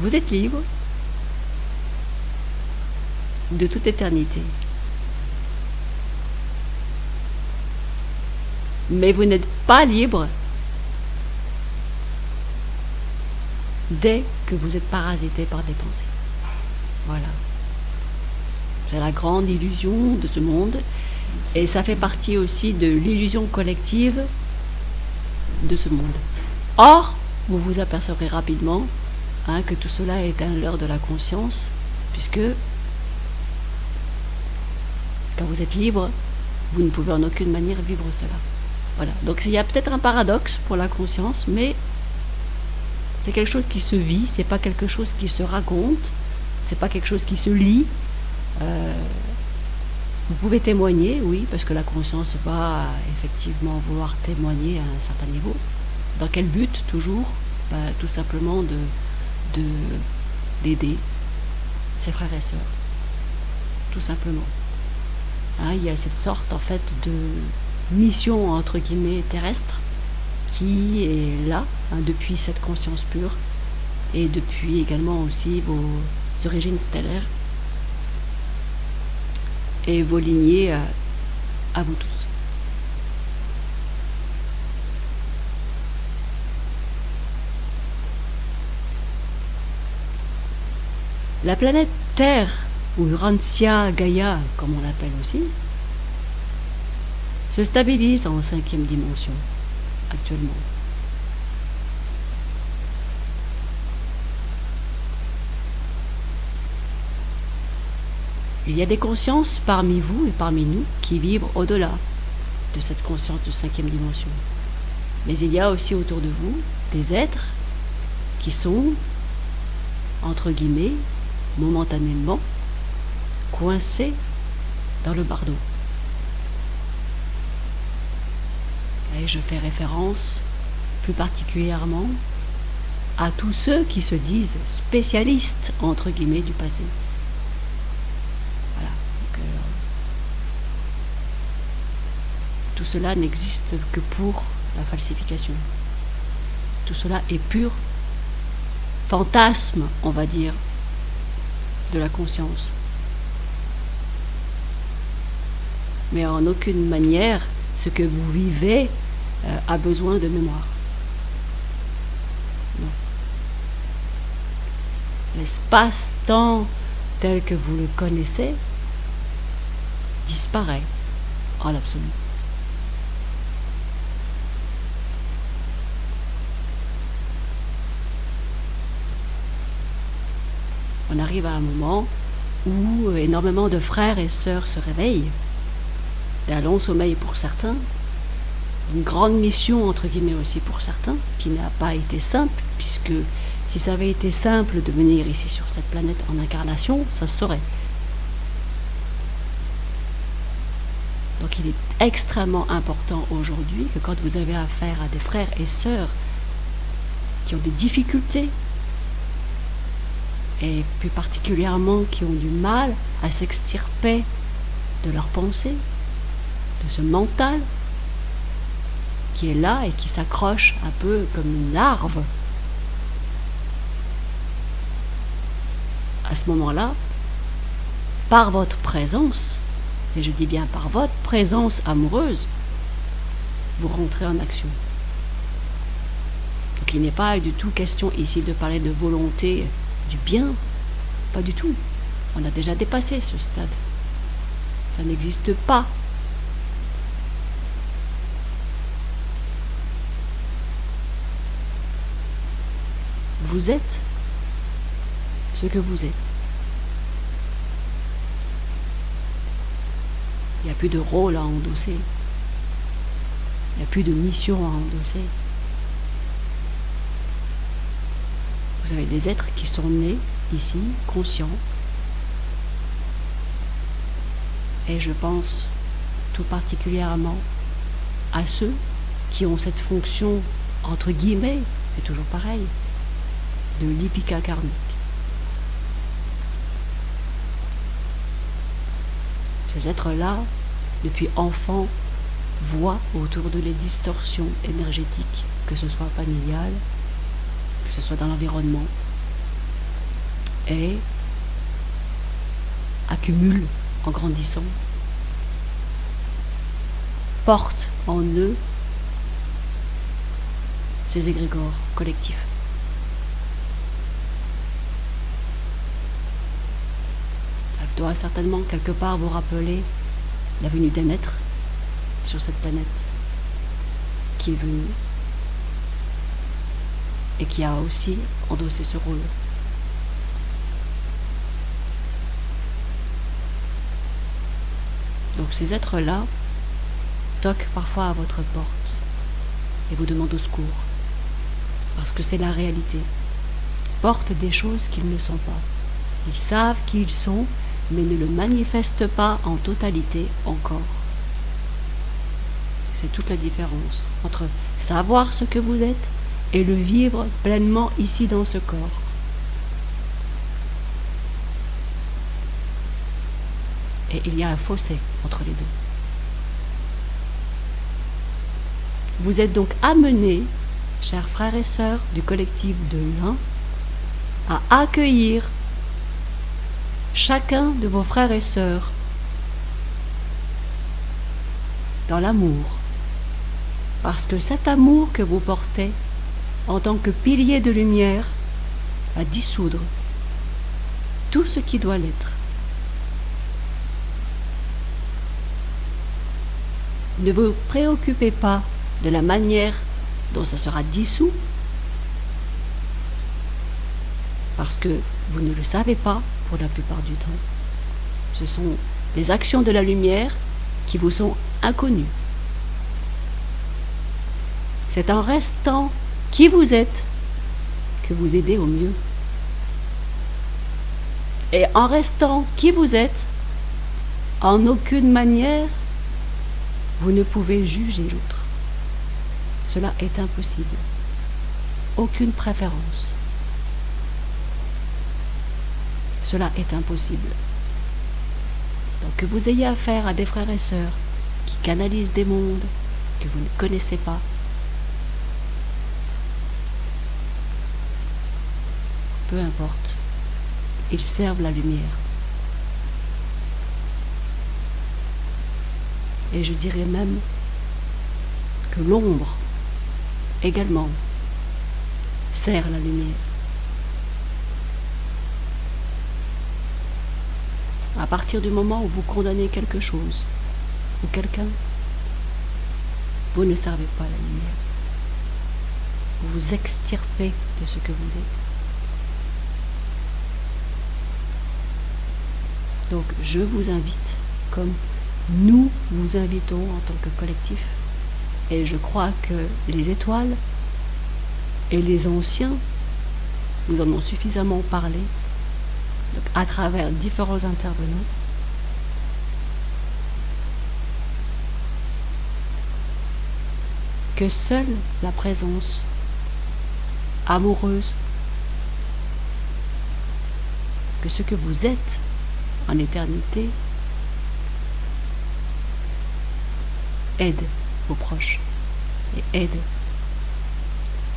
Vous êtes libre de toute éternité. Mais vous n'êtes pas libre dès que vous êtes parasité par des pensées. Voilà. C'est la grande illusion de ce monde, et ça fait partie aussi de l'illusion collective de ce monde. Or, vous vous apercevrez rapidement que tout cela est un leurre de la conscience, puisque quand vous êtes libre, vous ne pouvez en aucune manière vivre cela. Voilà. Donc il y a peut-être un paradoxe pour la conscience, mais c'est quelque chose qui se vit, c'est pas quelque chose qui se raconte, c'est pas quelque chose qui se lit. Vous pouvez témoigner, oui, parce que la conscience va effectivement vouloir témoigner à un certain niveau. Dans quel but, toujours? Tout simplement d'aider ses frères et sœurs. Tout simplement. Il y a cette sorte, en fait, de mission, entre guillemets, terrestre, qui est là, depuis cette conscience pure, et depuis également aussi vos origines stellaires, et vos lignées à vous tous. La planète Terre, ou Urantia Gaïa, comme on l'appelle aussi, se stabilise en 5e dimension actuellement. Il y a des consciences parmi vous et parmi nous qui vibrent au-delà de cette conscience de 5e dimension. Mais il y a aussi autour de vous des êtres qui sont, entre guillemets, momentanément coincés dans le bardeau. Et je fais référence plus particulièrement à tous ceux qui se disent spécialistes, entre guillemets, du passé. Voilà. Donc, tout cela n'existe que pour la falsification. Tout cela est pur fantasme, on va dire, de la conscience. Mais en aucune manière, ce que vous vivez a besoin de mémoire. Non. L'espace-temps tel que vous le connaissez disparaît en l'absolu. On arrive à un moment où énormément de frères et sœurs se réveillent, d'un long sommeil pour certains, une grande mission entre guillemets aussi pour certains, qui n'a pas été simple, puisque si ça avait été simple de venir ici sur cette planète en incarnation, ça se saurait. Donc il est extrêmement important aujourd'hui que quand vous avez affaire à des frères et sœurs qui ont des difficultés, et plus particulièrement qui ont du mal à s'extirper de leurs pensées, de ce mental qui est là et qui s'accroche un peu comme une larve, à ce moment-là, par votre présence, et je dis bien par votre présence amoureuse, vous rentrez en action. Donc il n'est pas du tout question ici de parler de volonté du bien, pas du tout. On a déjà dépassé ce stade. Ça n'existe pas. Vous êtes ce que vous êtes. Il n'y a plus de rôle à endosser. Il n'y a plus de mission à endosser. Vous avez des êtres qui sont nés ici, conscients. Et je pense tout particulièrement à ceux qui ont cette fonction, entre guillemets, c'est toujours pareil, de l'Ipika karmique. Ces êtres-là, depuis enfants, voient autour de les distorsions énergétiques, que ce soit familiales, que ce soit dans l'environnement, et accumulent en grandissant, portent en eux ces égrégores collectifs. Ça doit certainement quelque part vous rappeler la venue d'un être sur cette planète qui est venu et qui a aussi endossé ce rôle. Donc ces êtres-là toquent parfois à votre porte et vous demandent au secours, parce que c'est la réalité. Ils portent des choses qu'ils ne sont pas. Ils savent qui ils sont, mais ne le manifestent pas en totalité encore. C'est toute la différence entre savoir ce que vous êtes et le vivre pleinement ici dans ce corps. Et il y a un fossé entre les deux. Vous êtes donc amenés, chers frères et sœurs du collectif de l'un, à accueillir chacun de vos frères et sœurs dans l'amour. Parce que cet amour que vous portez en tant que pilier de lumière va dissoudre tout ce qui doit l'être. Ne vous préoccupez pas de la manière dont ça sera dissous, parce que vous ne le savez pas pour la plupart du temps. Ce sont des actions de la lumière qui vous sont inconnues. C'est en restant qui vous êtes que vous aidez au mieux. Et en restant qui vous êtes, en aucune manière, vous ne pouvez juger l'autre. Cela est impossible. Aucune préférence. Cela est impossible. Donc que vous ayez affaire à des frères et sœurs qui canalisent des mondes que vous ne connaissez pas, peu importe, ils servent la lumière. Et je dirais même que l'ombre également sert la lumière. À partir du moment où vous condamnez quelque chose ou quelqu'un, vous ne servez pas la lumière. Vous vous extirpez de ce que vous êtes. Donc je vous invite, comme nous vous invitons en tant que collectif, et je crois que les étoiles et les anciens nous en ont suffisamment parlé, donc à travers différents intervenants, que seule la présence amoureuse, que ce que vous êtes en éternité aide vos proches et aide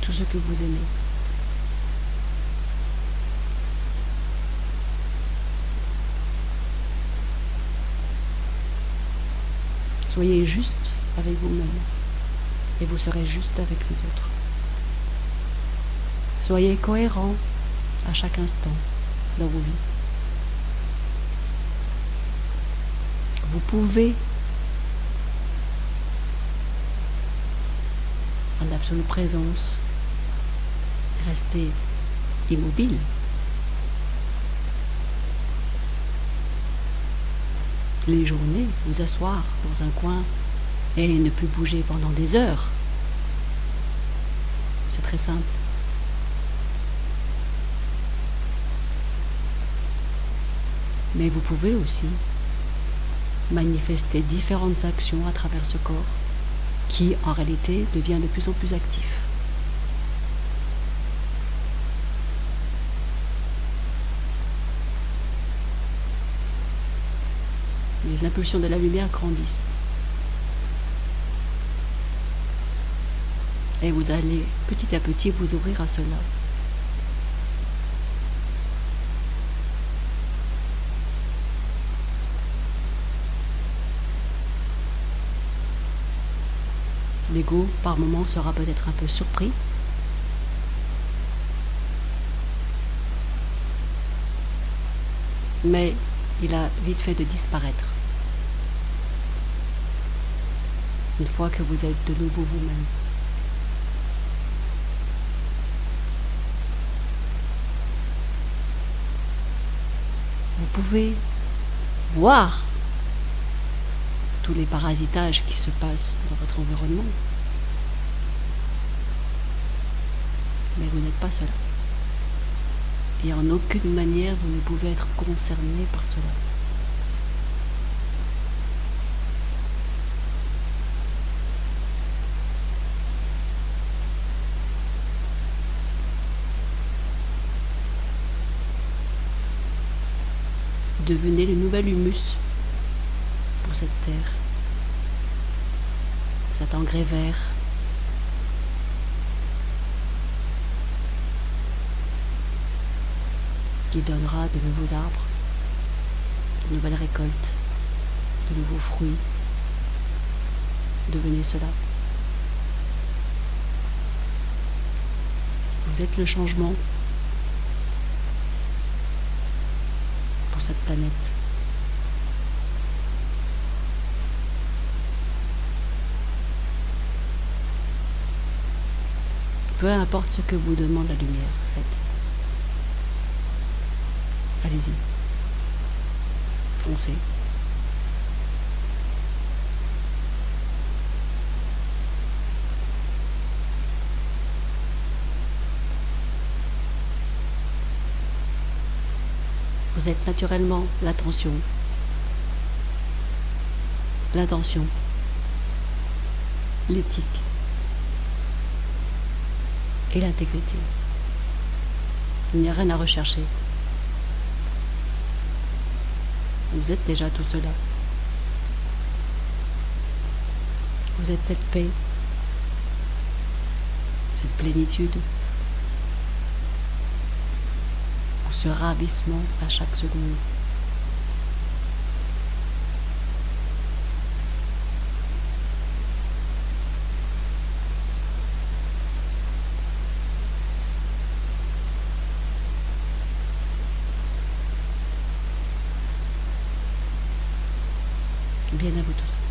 tout ce que vous aimez. Soyez juste avec vous-même et vous serez juste avec les autres. Soyez cohérents à chaque instant dans vos vies. Vous pouvez, en absolue présence, rester immobile. Les journées, vous asseoir dans un coin et ne plus bouger pendant des heures. C'est très simple. Mais vous pouvez aussi manifester différentes actions à travers ce corps qui, en réalité, devient de plus en plus actif. Les impulsions de la lumière grandissent. Et vous allez petit à petit vous ouvrir à cela. L'ego, par moments, sera peut-être un peu surpris. Mais il a vite fait de disparaître. Une fois que vous êtes de nouveau vous-même. Vous pouvez voir tous les parasitages qui se passent dans votre environnement. Mais vous n'êtes pas seul. Et en aucune manière vous ne pouvez être concerné par cela. Devenez le nouvel humus pour cette terre, cet engrais vert. Qui donnera de nouveaux arbres, de nouvelles récoltes, de nouveaux fruits. Devenez cela. Vous êtes le changement pour cette planète. Peu importe ce que vous demande la lumière, faites. Allez-y. Foncez. Vous êtes naturellement l'attention, l'éthique et l'intégrité. Il n'y a rien à rechercher. Vous êtes déjà tout cela. Vous êtes cette paix, cette plénitude, ou ce ravissement à chaque seconde. Bien à vous tous.